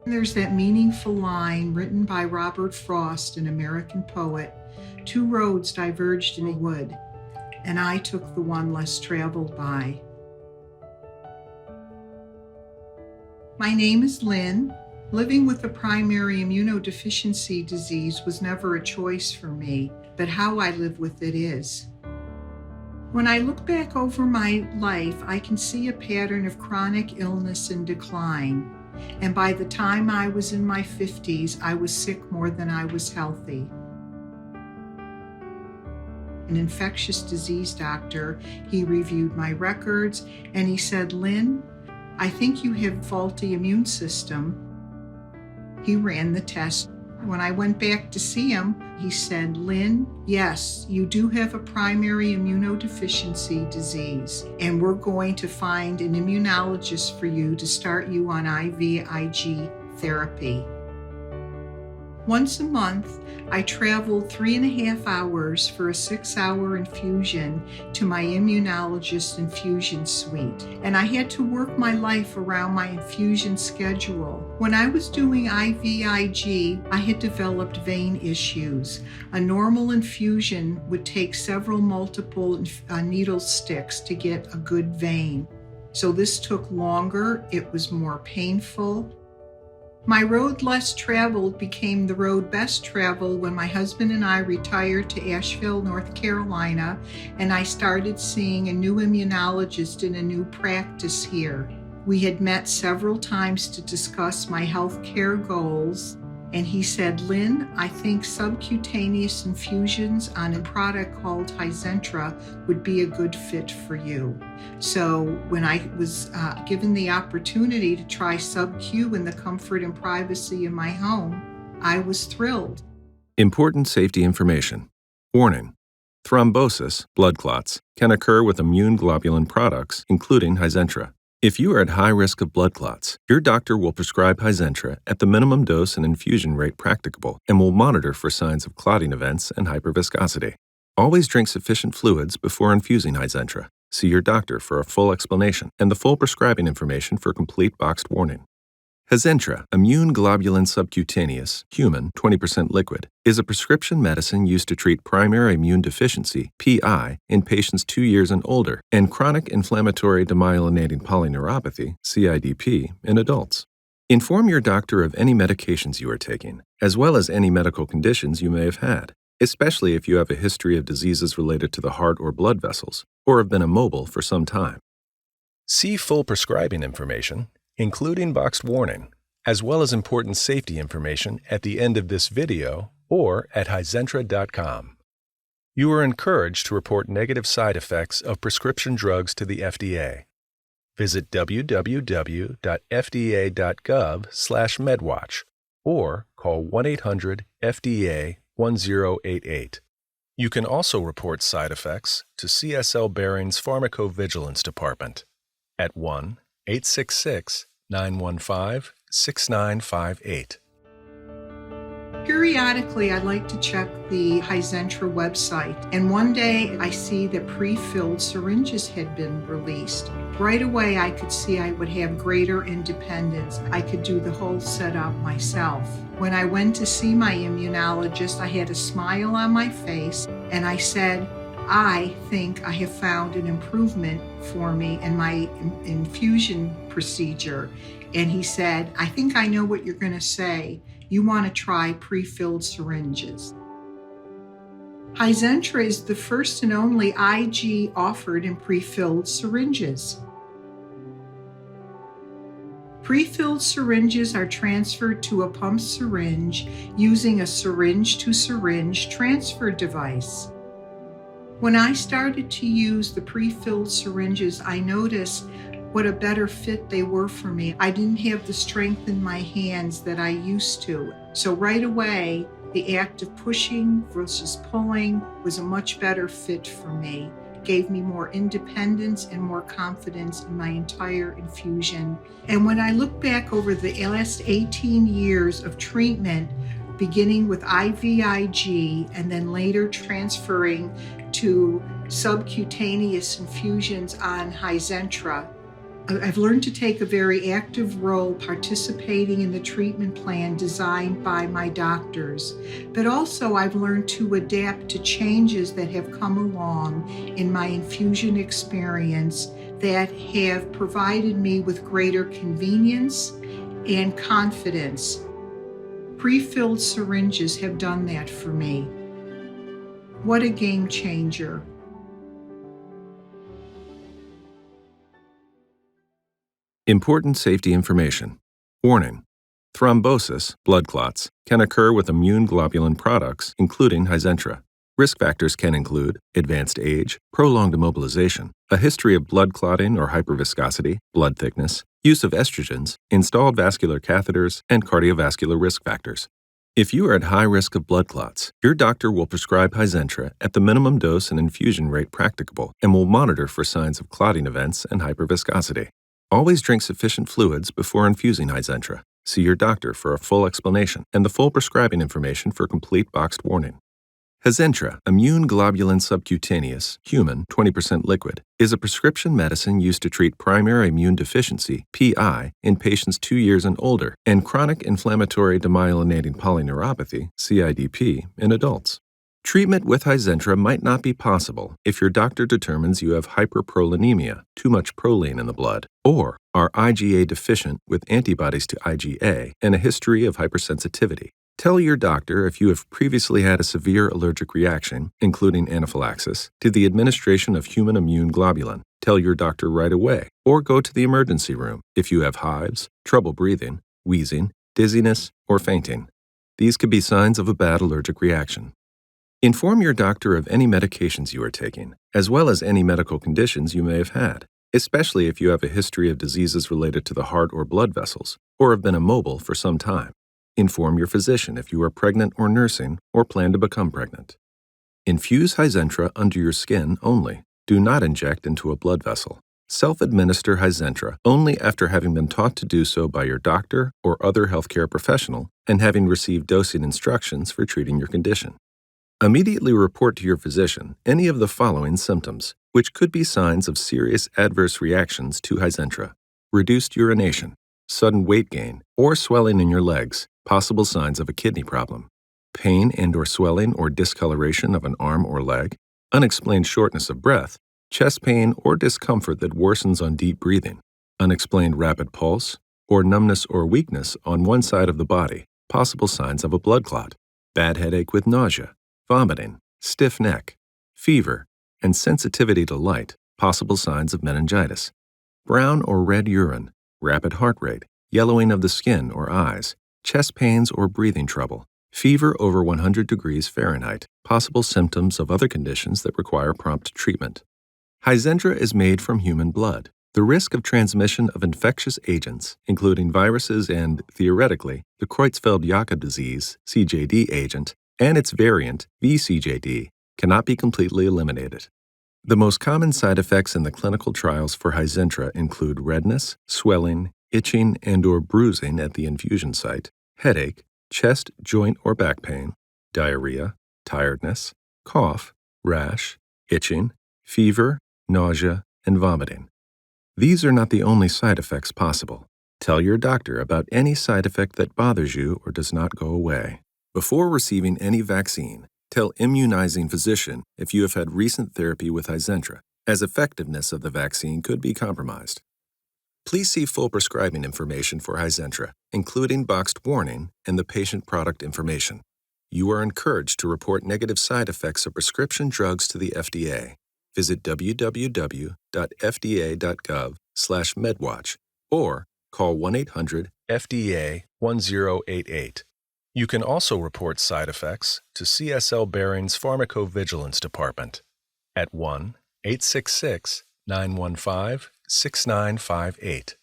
There's that meaningful line written by Robert Frost, an American poet: "Two roads diverged in a wood, and I took the one less traveled by." My name is Lynne. Living with a primary immunodeficiency disease was never a choice for me, but how I live with it is. When I look back over my life, I can see a pattern of chronic illness and decline. And by the time I was in my 50s, I was sick more than I was healthy. An infectious disease doctor, he reviewed my records and he said, "Lynne, I think you have faulty immune system." He ran the test. When I went back to see him, he said, "Lynne, yes, you do have a primary immunodeficiency disease, and we're going to find an immunologist for you to start you on IVIg therapy." Once a month, I traveled 3.5 hours for a 6-hour infusion to my immunologist infusion suite, and I had to work my life around my infusion schedule. When I was doing IVIg, I had developed vein issues. A normal infusion would take several multiple needle sticks to get a good vein. So this took longer, it was more painful. My road less traveled became the road best traveled when my husband and I retired to Asheville, North Carolina, and I started seeing a new immunologist in a new practice here. We had met several times to discuss my health care goals, and he said, "Lynne, I think subcutaneous infusions on a product called Hizentra would be a good fit for you." So when I was given the opportunity to try sub-Q in the comfort and privacy of my home, I was thrilled. Important safety information. Warning: thrombosis, blood clots, can occur with immune globulin products, including Hizentra. If you are at high risk of blood clots, your doctor will prescribe Hizentra at the minimum dose and infusion rate practicable and will monitor for signs of clotting events and hyperviscosity. Always drink sufficient fluids before infusing Hizentra. See your doctor for a full explanation and the full prescribing information for complete boxed warning. Hizentra, immune globulin subcutaneous, human, 20% liquid, is a prescription medicine used to treat primary immune deficiency, PI, in patients 2 years and older, and chronic inflammatory demyelinating polyneuropathy, CIDP, in adults. Inform your doctor of any medications you are taking, as well as any medical conditions you may have had, especially if you have a history of diseases related to the heart or blood vessels, or have been immobile for some time. See full prescribing information, including boxed warning, as well as important safety information at the end of this video or at hizentra.com. You are encouraged to report negative side effects of prescription drugs to the FDA. Visit www.fda.gov/medwatch or call 1-800-FDA-1088. You can also report side effects to CSL Behring's Pharmacovigilance Department at 1-866-915-6958. Periodically, I like to check the Hizentra website, and one day I see that prefilled syringes had been released. Right away, I could see I would have greater independence. I could do the whole setup myself. When I went to see my immunologist, I had a smile on my face, and I said, "I think I have found an improvement for me in my infusion procedure." And he said, "I think I know what you're going to say. You want to try prefilled syringes." Hizentra is the first and only IG offered in prefilled syringes. Prefilled syringes are transferred to a pump syringe using a syringe-to-syringe transfer device. When I started to use the prefilled syringes, I noticed what a better fit they were for me. I didn't have the strength in my hands that I used to. So right away, the act of pushing versus pulling was a much better fit for me. It gave me more independence and more confidence in my entire infusion. And when I look back over the last 18 years of treatment, beginning with IVIg and then later transferring to subcutaneous infusions on Hizentra, I've learned to take a very active role participating in the treatment plan designed by my doctors, but also I've learned to adapt to changes that have come along in my infusion experience that have provided me with greater convenience and confidence. Prefilled syringes have done that for me. What a game changer. Important safety information. Warning: thrombosis, blood clots, can occur with immune globulin products, including Hizentra. Risk factors can include advanced age, prolonged immobilization, a history of blood clotting or hyperviscosity, blood thickness, use of estrogens, installed vascular catheters, and cardiovascular risk factors. If you are at high risk of blood clots, your doctor will prescribe Hizentra at the minimum dose and infusion rate practicable and will monitor for signs of clotting events and hyperviscosity. Always drink sufficient fluids before infusing Hizentra. See your doctor for a full explanation and the full prescribing information for complete boxed warning. Hizentra, immune globulin subcutaneous, human, 20% liquid, is a prescription medicine used to treat primary immune deficiency, PI, in patients 2 years and older, and chronic inflammatory demyelinating polyneuropathy, CIDP, in adults. Treatment with Hizentra might not be possible if your doctor determines you have hyperprolinemia, too much proline in the blood, or are IgA deficient with antibodies to IgA and a history of hypersensitivity. Tell your doctor if you have previously had a severe allergic reaction, including anaphylaxis, to the administration of human immune globulin. Tell your doctor right away, or go to the emergency room if you have hives, trouble breathing, wheezing, dizziness, or fainting. These could be signs of a bad allergic reaction. Inform your doctor of any medications you are taking, as well as any medical conditions you may have had, especially if you have a history of diseases related to the heart or blood vessels, or have been immobile for some time. Inform your physician if you are pregnant or nursing or plan to become pregnant. Infuse Hizentra under your skin only. Do not inject into a blood vessel. Self-administer Hizentra only after having been taught to do so by your doctor or other healthcare professional and having received dosing instructions for treating your condition. Immediately report to your physician any of the following symptoms, which could be signs of serious adverse reactions to Hizentra: reduced urination, sudden weight gain, or swelling in your legs, possible signs of a kidney problem, pain and/or swelling or discoloration of an arm or leg, unexplained shortness of breath, chest pain or discomfort that worsens on deep breathing, unexplained rapid pulse, or numbness or weakness on one side of the body, possible signs of a blood clot, bad headache with nausea, vomiting, stiff neck, fever, and sensitivity to light, possible signs of meningitis, brown or red urine, rapid heart rate, yellowing of the skin or eyes, chest pains or breathing trouble, fever over 100 degrees Fahrenheit, possible symptoms of other conditions that require prompt treatment. Hizentra is made from human blood. The risk of transmission of infectious agents, including viruses and, theoretically, the Creutzfeldt-Jakob disease, CJD agent, and its variant, VCJD, cannot be completely eliminated. The most common side effects in the clinical trials for Hizentra include redness, swelling, itching and/or bruising at the infusion site, headache, chest, joint, or back pain, diarrhea, tiredness, cough, rash, itching, fever, nausea, and vomiting. These are not the only side effects possible. Tell your doctor about any side effect that bothers you or does not go away. Before receiving any vaccine, tell immunizing physician if you have had recent therapy with Hizentra, as effectiveness of the vaccine could be compromised. Please see full prescribing information for Hizentra, including boxed warning and the patient product information. You are encouraged to report negative side effects of prescription drugs to the FDA. Visit www.fda.gov/medwatch or call 1-800-FDA-1088. You can also report side effects to CSL Behring's Pharmacovigilance Department at 1-866-915-6958.